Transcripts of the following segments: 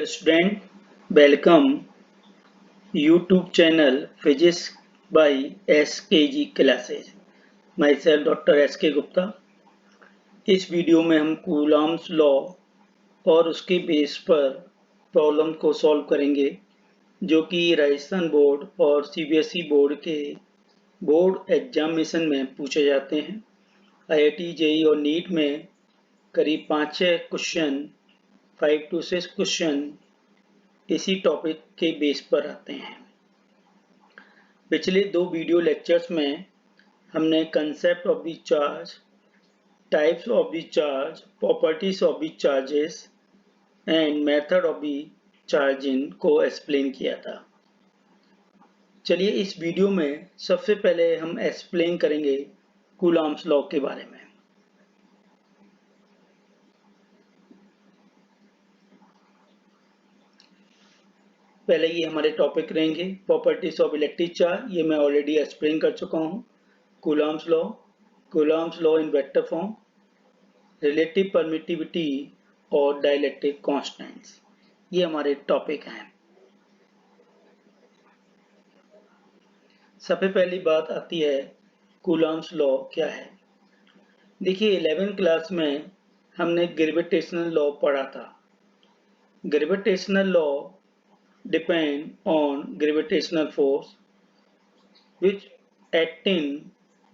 Student, welcome YouTube channel Physics by SKG Classes. Myself Dr. SK Gupta. इस video में हम Coulomb's law और उसके बेस पर प्रॉब्लम को सॉल्व करेंगे जो कि राजस्थान बोर्ड और सीबीएसई बोर्ड के बोर्ड एग्जामिनेशन में पूछे जाते हैं। आईआईटी जेईई और नीट में करीब 5-6 क्वेश्चन 5 to 6 क्वेश्चन इसी टॉपिक के बेस पर आते हैं। पिछले 2 वीडियो लेक्चर्स में हमने concept of the charge, types of the charge, properties of the charges and method of the charging को एक्सप्लेन किया था। चलिए इस वीडियो में सबसे पहले हम एक्सप्लेन करेंगे कूलॉम्स लॉ के बारे में। पहले ये हमारे टॉपिक रहेंगे प्रॉपर्टीज ऑफ इलेक्ट्रिक चार्ज, ये मैं ऑलरेडी एक्सप्लेन कर चुका हूँ। Coulomb's law in vector form, relative permittivity और डाइलेक्ट्रिक कांस्टेंट्स, ये हमारे टॉपिक हैं। सबसे पहली बात आती है कूलॉम्स लॉ क्या है। देखिए 11th क्लास में हमने ग्रेविटेशनल लॉ पढ़ा था। Gravitational law depend on gravitational force which act in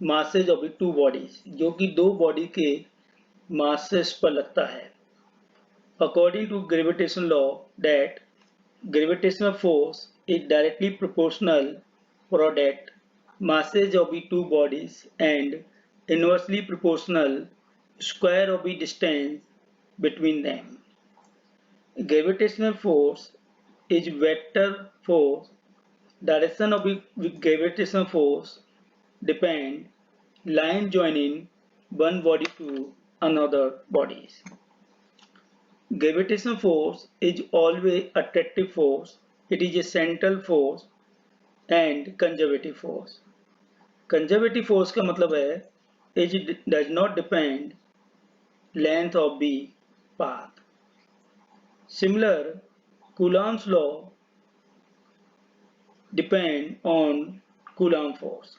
masses of the two bodies, जो कि दो बॉडी के masses पर लगता है। According to gravitational law that gravitational force is directly proportional product masses of the two bodies and inversely proportional square of the distance between them. Gravitational force is vector force. Direction of gravitational force depend line joining one body to another bodies. Gravitational force is always attractive force. It is a central force and conservative force. Conservative force का मतलब है it does not depend length of the path. Similar, Coulomb's law depend on Coulomb force.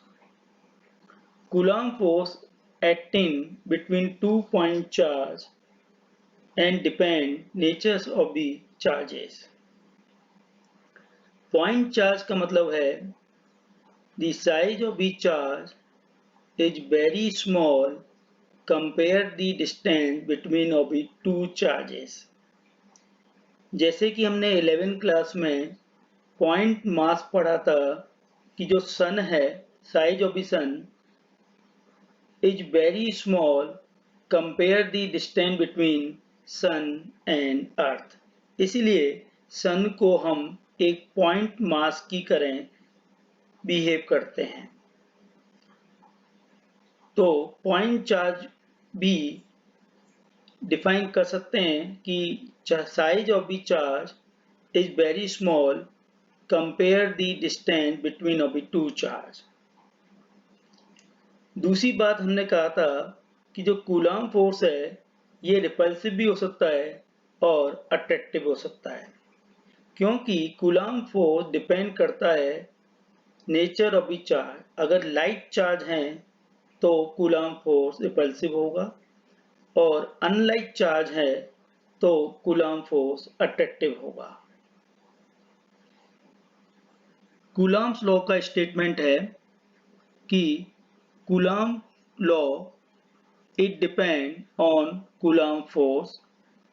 Coulomb force acting between 2 point charge and depend natures of the charges. Point charge का मतलब है the size of the charge is very small compared the distance between of the two charges. जैसे कि हमने 11th class में point mass पढ़ा था कि जो सन है, size of the sun is very small compare the distance between sun and earth. इसीलिए सन को हम एक पॉइंट मास की तरह बिहेव करते हैं। तो पॉइंट चार्ज भी डिफाइन कर सकते हैं कि size of the charge is very small compare the distance between of the two charge. दूसरी बात हमने कहा था कि जो कूलॉम्ब फोर्स है ये रिपल्सिव भी हो सकता है और अट्रैक्टिव हो सकता है, क्योंकि कूलॉम्ब फोर्स डिपेंड करता है नेचर ऑफ द चार्ज। अगर लाइट चार्ज हैं तो कूलॉम्ब फोर्स रिपल्सिव होगा और अनलाइट चार्ज है तो कूलॉम्ब फोर्स अट्रैक्टिव होगा। कूलॉम्ब्स लॉ का स्टेटमेंट है कि coulomb law it depend on Coulomb force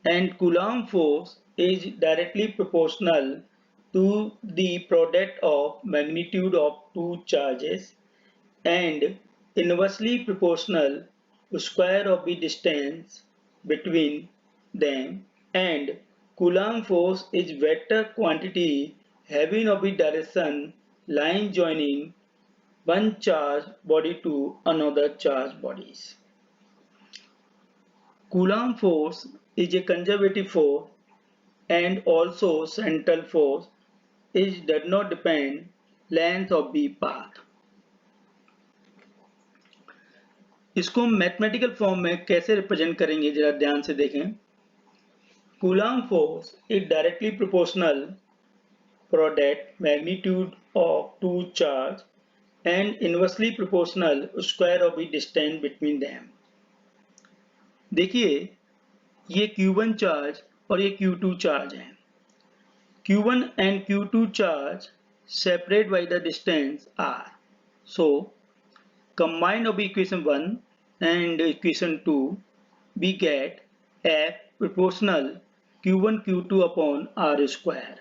and Coulomb force is directly proportional to the product of magnitude of two charges and inversely proportional to square of the distance between them, and Coulomb force is vector quantity having of the direction line joining one charged body to another charged bodies. Coulomb force is a conservative force and also central force. It does not depend length of the path. इसको mathematical form में कैसे represent करेंगे जरा ध्यान से देखें। Coulomb force is directly proportional product magnitude of two charge and inversely proportional square of the distance between them. देखिए ये Q1 चार्ज और ये Q2 चार्ज है. Q1 and Q2 charge separate by the distance r. So combine of equation 1 and equation 2 we get F proportional Q1 Q2 upon r square.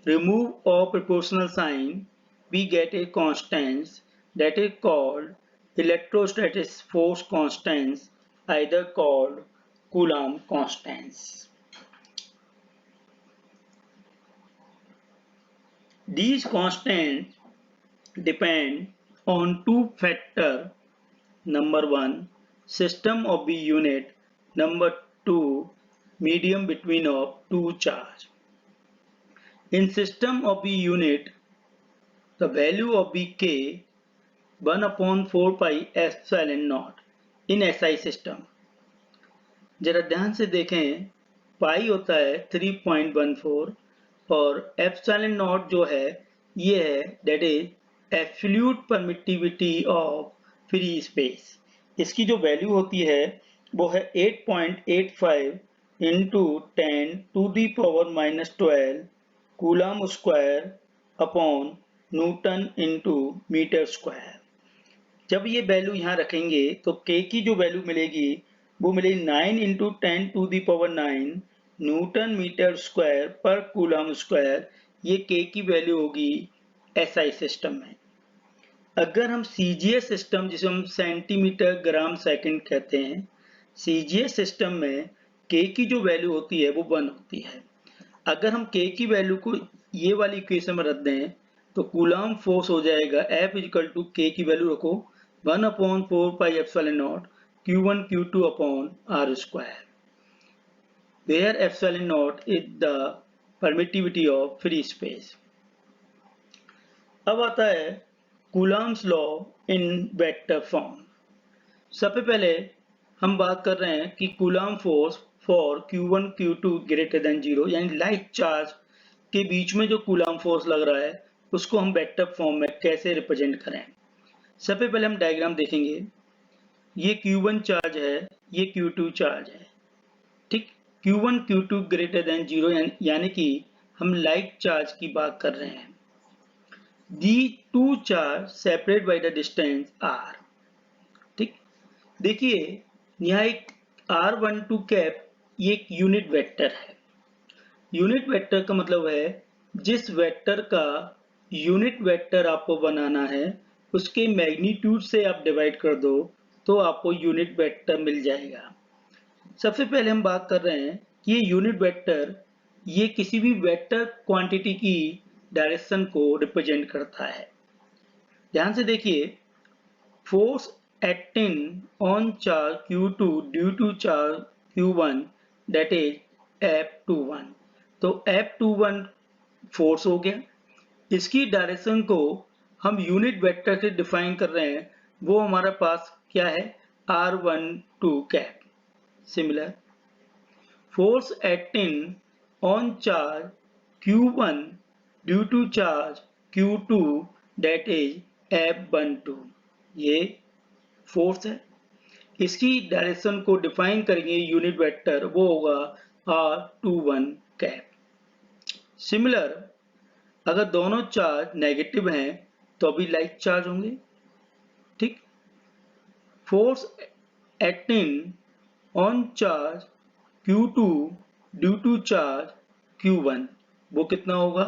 Remove of proportional sign, we get a constant that is called electrostatic force constant, either called Coulomb constants. These constants depend on two factors. Number 1, system of the unit. Number 2, medium between of two charge. In system of the unit, the value of the K 1 upon 4 pi epsilon naught in SI system. जरा ध्यान से देखें, पाई होता है 3.14 और epsilon not जो है ये है that is absolute permittivity of free space. इसकी जो वैल्यू होती है वो है 8.85 into 10 to the power -12 coulomb square upon newton into metre square. जब ये वैल्यू यहाँ रखेंगे तो K की जो वैल्यू मिलेगी वो मिलेगी 9 into 10 to the power 9 newton metre square पर कूलम स्क्वायर. ये K की वैल्यू होगी SI सिस्टम में. अगर हम CGS सिस्टम जिसे हम सेंटीमीटर ग्राम सेकंड कहते हैं, CGS सिस्टम में K की जो वैल्यू होती है वो 1 होती है. अगर हम K की वैल्यू को ये वाली इक्वेशन में रख दें तो कूलम फोर्स हो जाएगा F इक्वल टू K की वैल्यू रखो 1 upon 4 pi epsilon naught Q1 Q2 upon R square, where epsilon naught is the permittivity of free space. अब आता है Coulomb's law in vector form. सबसे पहले हम बात कर रहे हैं कि coulomb force for Q1 Q2 greater than 0 यानी लाइक चार्ज के बीच में जो कूलम फोर्स लग रहा है उसको हम वेक्टर फॉर्म में कैसे रिप्रेजेंट करें. सबसे पहले हम डायग्राम देखेंगे. ये Q1 चार्ज है, ये Q2 चार्ज है. ठीक, Q1 Q2 ग्रेटर देन 0 यानी कि हम लाइक चार्ज की बात कर रहे हैं. The two charge separate by the distance r. ठीक, देखिए यहाँ एक r12 कैप ये एक यूनिट वेक्टर है. यूनिट वेक्टर का मतलब है जिस वेक्टर का यूनिट वेक्टर आपको बनाना है उसके मैग्नीट्यूड से आप डिवाइड कर दो तो आपको यूनिट वेक्टर मिल जाएगा. सबसे पहले हम बात कर रहे हैं कि ये यूनिट वेक्टर ये किसी भी वेक्टर क्वांटिटी की डायरेक्शन को रिप्रेजेंट करता है. ध्यान से देखिए, force acting on charge Q2 due to charge Q1 that is F21. तो F21 फोर्स हो गया. इसकी डायरेक्शन को हम यूनिट वेक्टर से डिफाइन कर रहे हैं, वो हमारे पास क्या है R12 cap. Similar, force acting on charge Q1 due to charge Q2 that is F12. ये फोर्स है. इसकी डायरेक्शन को डिफाइन करेंगे यूनिट वेक्टर, वो होगा R21 कैप. सिमिलर, अगर दोनों चार्ज नेगेटिव हैं तो अभी लाइक चार्ज होंगे. ठीक, force acting on charge Q2 due to charge Q1 वो कितना होगा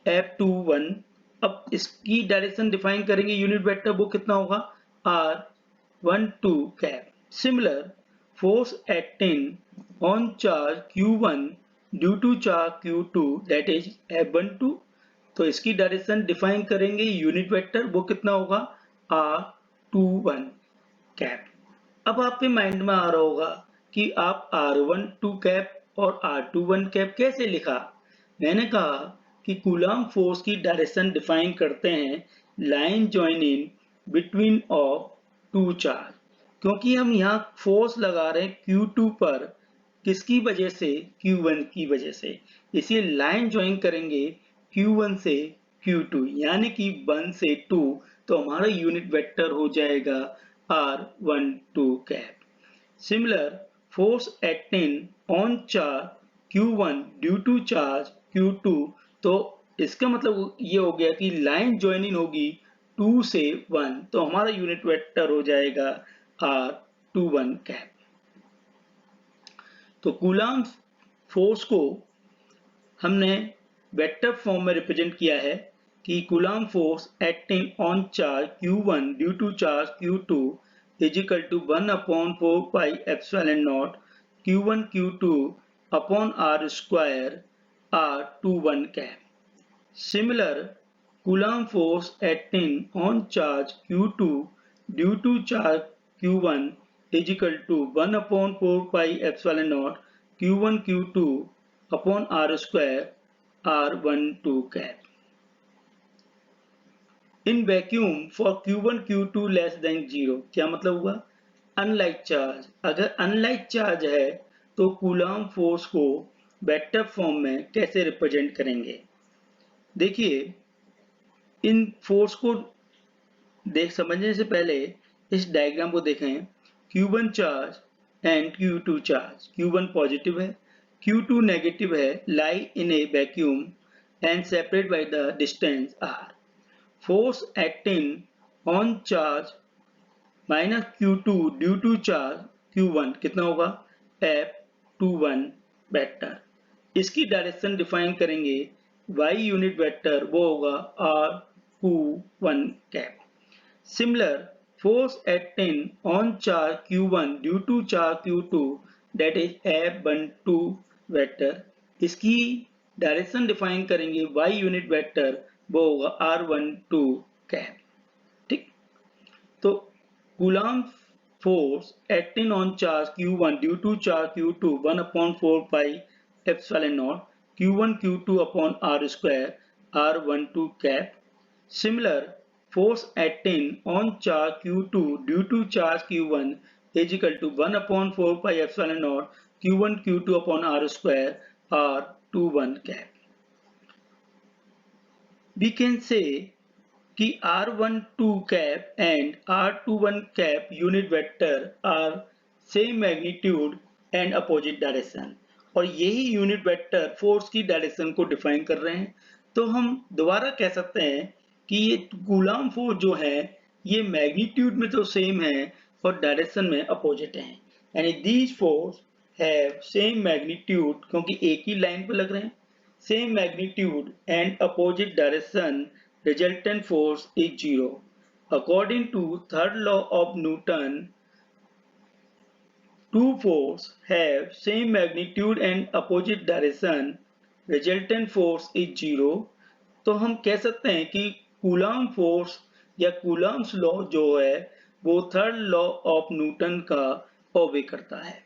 F21. अब इसकी डायरेक्शन डिफाइन करेंगे यूनिट वेक्टर, वो कितना होगा R12 cap. Similar, force acting on charge Q1 due to charge Q2 that is F12. तो इसकी डायरेक्शन डिफाइन करेंगे यूनिट वेक्टर, वो कितना होगा R21 कैप. अब आपके माइंड में आ रहा होगा कि आप R12 कैप और R21 कैप कैसे लिखा. मैंने कहा कि कूलम फोर्स की डायरेक्शन डिफाइन करते हैं line join in between of two charge. क्योंकि हम यहाँ फोर्स लगा रहे हैं Q2 पर किसकी वजह से? Q1 की वजह से। इसी लाइन ज्वाइन करेंगे Q1 से Q2 यानी कि 1 से 2, तो हमारा यूनिट वेक्टर हो जाएगा R12 cap. Similar, force acting on charge Q1 due to charge Q2, तो इसका मतलब ये हो गया कि लाइन ज्वाइनिंग होगी 2 से 1, तो हमारा यूनिट वेक्टर हो जाएगा R21 कैप। तो कूलम्ब फोर्स को हमने वेक्टर फॉर्म में रिप्रेजेंट किया है कि coulomb force acting on charge Q1 due to charge Q2 is equal to 1/4 pi epsilon naught Q1 Q2 upon R square R21 cap. Similar, Coulomb force acting on charge Q2 due to charge Q1 is equal to 1/4 pi epsilon naught Q1 Q2 upon R square R12 cap. In vacuum for Q1 Q2 less than 0, क्या मतलब हुआ? Unlike charge, अगर unlike charge है तो coulomb force को vector form में कैसे represent करेंगे? देखिए, इन फोर्स को समझने से पहले इस डायग्राम को देखें। Q1 charge and Q2 charge, Q1 positive है, Q2 नेगेटिव है, lie in a vacuum and separate by the distance R. Force acting on charge minus Q2 due to charge Q1 कितना होगा? F21 vector. इसकी direction define करेंगे y unit vector, वो होगा R21 cap. Similar, force acting on charge Q1 due to charge Q2, that is F12 vector, इसकी direction define करेंगे y unit vector, वो होगा R12 कैप। ठीक, तो coulomb force acting on charge Q1 due to charge Q2 1/4 pi epsilon naught Q1 Q2 upon R square R12 cap. Similar, force acting on charge Q2 due to charge Q1 is equal to 1/4 pi epsilon naught Q1 Q2 upon R square R21 cap. We can say कि R12 cap and R21 cap unit vector are same magnitude and opposite direction, और यही unit vector force की direction को define कर रहे हैं। तो हम दोबारा कह सकते हैं कि ये कूलम्ब फोर्स जो है ये मैग्नीट्यूड में तो सेम है और डायरेक्शन में अपोजिट है, यानी these force have same magnitude, क्योंकि एक ही लाइन पर लग रहे हैं, same magnitude and opposite direction, resultant force is zero. According to third law of Newton, two forces have same magnitude and opposite direction, resultant force is zero. तो हम कह सकते हैं कि कूलम्ब फोर्स या कूलम्ब्स लॉ जो है वो थर्ड लॉ ऑफ न्यूटन का ओबे करता है।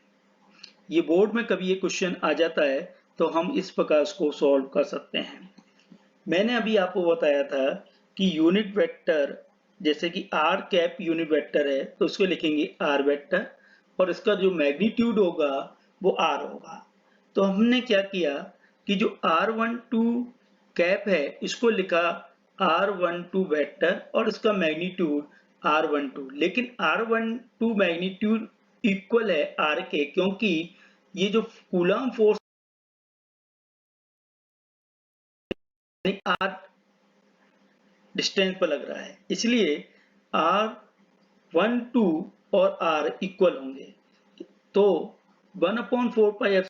ये बोर्ड में कभी ये क्वेश्चन आ जाता है तो हम इस प्रकार इसको सॉल्व कर सकते हैं। मैंने अभी आपको बताया था कि यूनिट वेक्टर, जैसे कि r कैप यूनिट वेक्टर है तो उसको लिखेंगे r वेक्टर, और इसका जो मैग्नीट्यूड होगा वो r होगा। तो हमने क्या किया कि जो r12 कैप है इसको लिखा r12 वेक्टर और इसका मैग्नीट्यूड r12, लेकिन r12 मैग्नीट्यूड इक्वल है r के, क्योंकि ये जो कूलम्ब फोर्स r डिस्टेंस पर लग रहा है, इसलिए R12 और R इक्वल होंगे। तो 1/4 पाई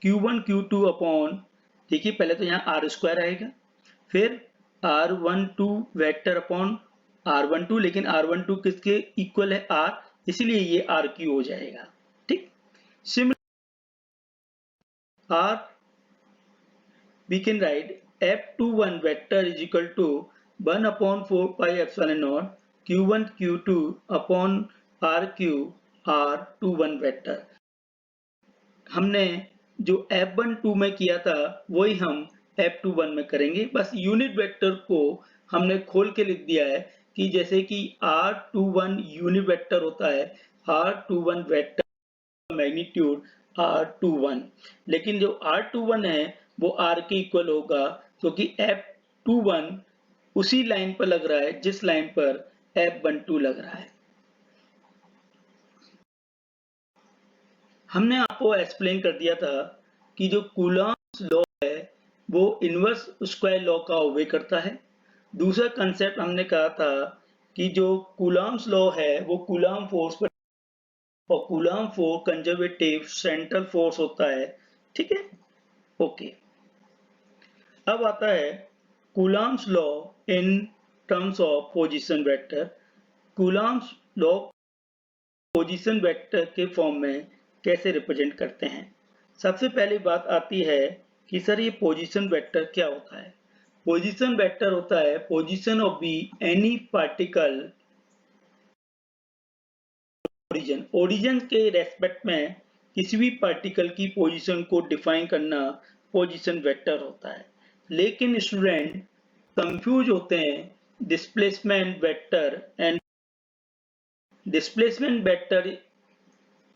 Q1 Q2 अपॉन, देखिए पहले तो यहाँ R स्क्वायर आएगा, फिर R12 वेक्टर अपॉन R12, लेकिन R12 किसके इक्वल है? R, इसलिए ये RQ हो जाएगा। ठीक, similar R we can write F21 vector is equal to 1/4 pi epsilon naught Q1 Q2 upon RQ R21 vector. हमने जो F12 में किया था वही हम F21 में करेंगे, बस यूनिट वेक्टर को हमने खोल के लिख दिया है कि जैसे कि R21 यूनिट वेक्टर होता है, R21 वेक्टर मैग्नीट्यूड R21, लेकिन जो R21 है वो R के इक्वल होगा क्योंकि F21 उसी लाइन पर लग रहा है जिस लाइन पर F12 लग रहा है। हमने आपको एक्सप्लेन कर दिया था कि जो कूलॉम्स लॉ है वो इनवर्स स्क्वायर लॉ का ओबे करता है। दूसरा कंसेप्ट हमने कहा था कि जो कूलॉम्स लॉ है वो कूलॉम फोर्स पर, और Coulomb force conservative central force होता है, ठीक है। ओके, अब आता है Coulomb's law in terms of position vector. Coulomb's law position vector के फॉर्म में कैसे रिप्रेजेंट करते हैं। सबसे पहली बात आती है कि सर ये पोजीशन वेक्टर क्या होता है। पोजीशन वेक्टर होता है position of be any particle origin. Origin के रेस्पेक्ट में किसी भी पार्टिकल की पोजीशन को डिफाइन करना पोजीशन वेक्टर होता है। लेकिन स्टूडेंट कंफ्यूज होते हैं displacement vector and displacement vector.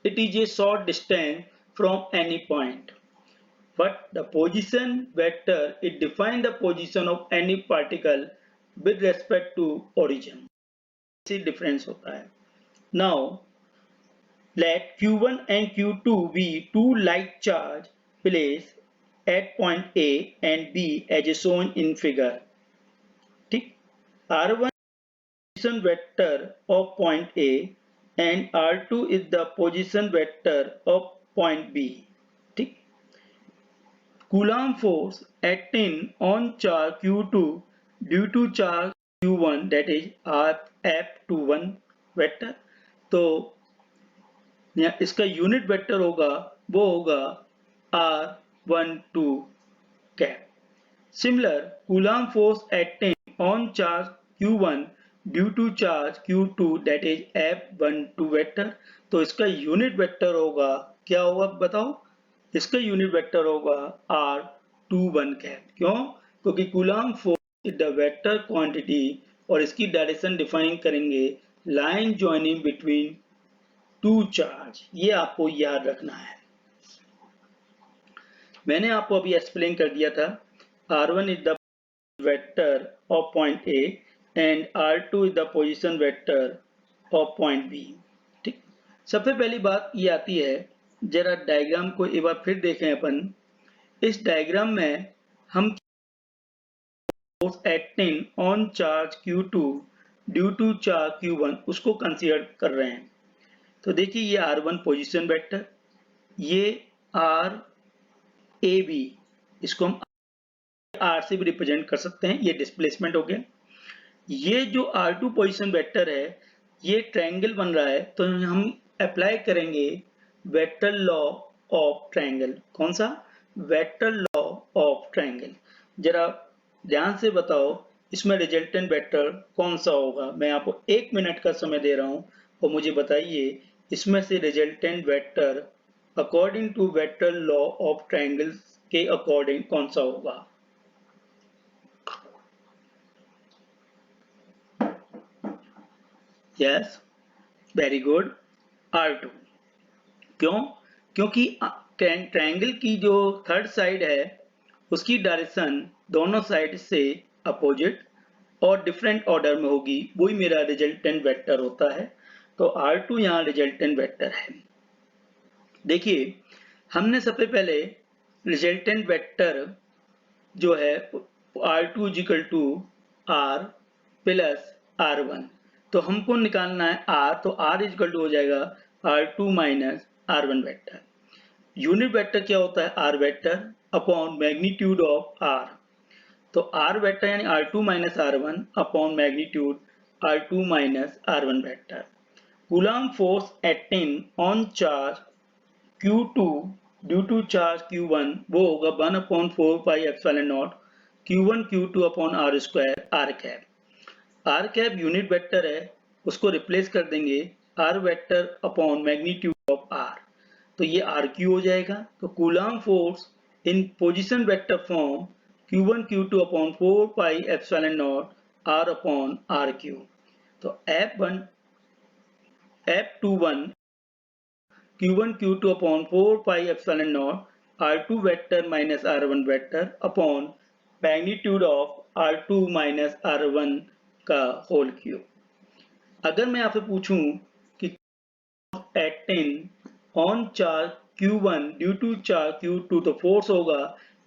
It is a short distance from any point, but the position vector, it defines the position of any particle with respect to origin. इसी difference होता है। Now let Q1 and Q2 be two like charge placed at point A and B as shown in figure, ठीक। R1 position vector of point A and R2 is the position vector of point B, ठीक। Coulomb force acting on charge Q2 due to charge Q1, that is F21 vector, तो इसका unit vector होगा वो होगा R12 cap. Similar, Coulomb force acting on charge Q1 due to charge Q2, that is F12 vector, तो इसका unit vector होगा, क्या होगा बताओ, इसका यूनिट वेक्टर होगा R21 कैप। क्यों? क्योंकि Coulomb force is the vector quantity और इसकी डायरेक्शन डिफाइन करेंगे line joining between two charge. ये आपको याद रखना है। मैंने आपको अभी एक्सप्लेन कर दिया था R1 is the vector of point A and R2 is the position vector of point B, ठीक। सबसे पहली बात ये आती है, जरा डायग्राम को एक बार फिर देखें अपन। इस डायग्राम में हम force acting on charge Q2 due to charge Q1 उसको कंसीडर कर रहे हैं। तो देखिए ये R1 पोजीशन वेक्टर, ये RAB, इसको हम R से भी रिप्रेजेंट कर सकते हैं, ये डिस्प्लेसमेंट हो गया। ये जो R2 पोजीशन वेक्टर है ये ट्रायंगल बन रहा है, तो हम अप्लाई करेंगे वेक्टर लॉ ऑफ ट्रायंगल। कौन सा? Vector law of triangle. जरा ध्यान से बताओ इसमें रिजल्टेंट वेक्टर कौन सा होगा। मैं आपको 1 मिनट का समय दे रहा हूं और मुझे बताइए इसमें से resultant vector according to vector law of triangle के अकॉर्डिंग कौन सा होगा। Yes, very good, R2। क्यों? क्योंकि ट्रायंगल की जो थर्ड साइड है उसकी डायरेक्शन दोनों साइड से अपोजिट और डिफरेंट ऑर्डर में होगी, वही मेरा रिजल्टेंट वेक्टर होता है। तो R2 यहाँ रिजल्टेंट वेक्टर है। देखिए हमने सबसे पहले रिजल्टेंट वेक्टर जो है R2 equal to R plus R1, तो हमको निकालना है R, तो R इक्वल टू हो जाएगा R2 minus R1 vector. Unit vector क्या होता है? R vector upon magnitude of R, तो R वेक्टर यानी R2 minus R1 upon magnitude R2 minus R1 vector. Coulomb force acting on charge Q2 due to charge Q1 वो होगा 1/4 pi epsilon naught Q1 Q2 upon R square R cap. R cap unit vector है, उसको replace कर देंगे R vector upon magnitude of R, तो ये RQ हो जाएगा। तो coulomb force in position vector form Q1 Q2 upon 4 pi epsilon not R upon RQ। तो F21 q1 q2 upon 4 pi epsilon naught r2 vector minus r1 vector upon magnitude of r2 minus r1 का whole cube. अगर मैं आपसे पूछूं कि acting on charge q1 due to charge q2 तो force होगा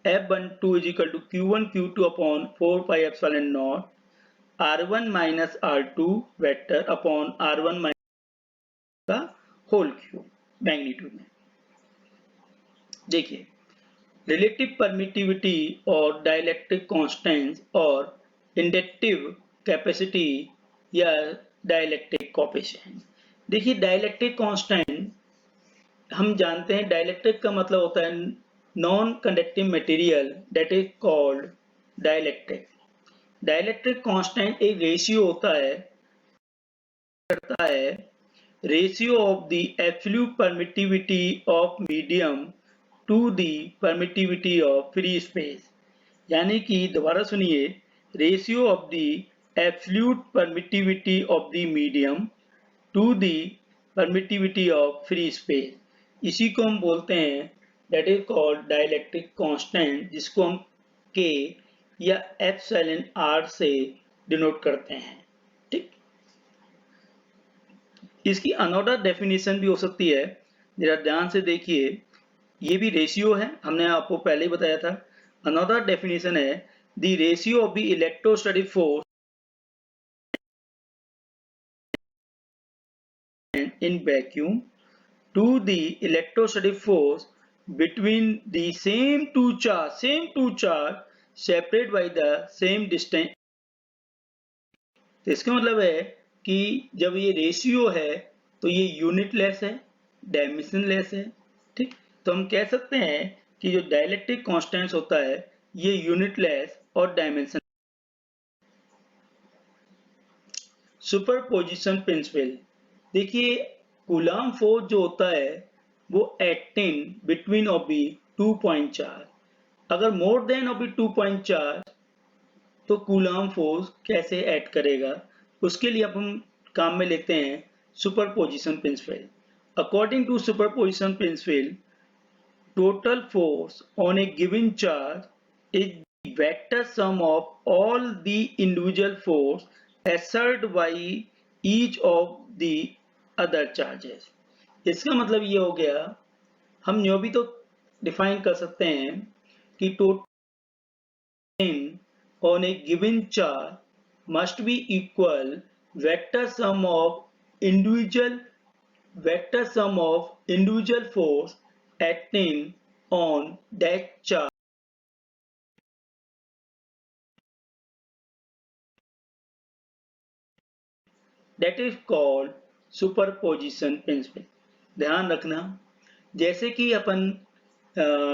F12 is equal to q1 q2 upon 4 pi epsilon naught r1 minus r2 vector upon r1 minus का whole cube magnitude में। देखिए रिलेटिव परमिटिविटी और dielectric constants और inductive capacity या dielectric coefficient. देखिए dielectric constant हम जानते हैं, डाइलेक्ट्रिक का मतलब होता है non conductive material that is called dielectric. Dielectric constant एक रेशियो होता है, करता है ratio of the absolute permittivity of medium to the permittivity of free space. यानी कि दोबारा सुनिए, ratio of the absolute permittivity of the medium to the permittivity of free space, इसी को हम बोलते हैं that is called dielectric constant, जिसको हम K या एप्सिलॉन R से डिनोट करते हैं। ठीक, इसकी अनदर डेफिनेशन भी हो सकती है, जरा ध्यान से देखिए, ये भी रेशियो है, हमने आपको पहले ही बताया था। अनदर डेफिनेशन है the ratio of the electrostatic force in vacuum to the electrostatic force between the same two charge separate by the same distance। तो इसका मतलब है कि जब ये रेशियो है तो ये यूनिटलेस है, डायमेंशनलेस है। ठीक, तो हम कह सकते हैं कि जो डाइलेक्ट्रिक कांस्टेंट्स होता है ये यूनिटलेस और डायमेंशन। सुपरपोजिशन प्रिंसिपल, देखिए कूलम्ब फोर्स जो होता है वो acting between of be 2 point charge, अगर more than of be 2 point charge तो कूलम्ब फोर्स कैसे एक्ट करेगा, उसके लिए अब हम काम में लेते हैं superposition principle. According to superposition principle, total force on a given charge is the vector sum of all the individual force exerted by each of the other charges। इसका मतलब ये हो गया, हम यूं भी तो डिफाइन कर सकते हैं कि total on a given charge must be equal vector sum of individual force acting on that charge, that is called superposition principle. ध्यान रखना, जैसे कि अपन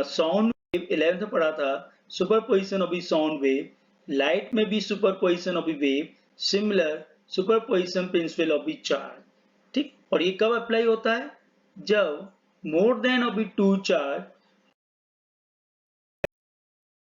साउंड वेव 11th में पढ़ा था, superposition of the sound wave, light में भी superposition of the wave, similar superposition principle of the charge. ठीक, और ये कब अप्लाई होता है, जब मोर देन ऑफ द 2 चार्ज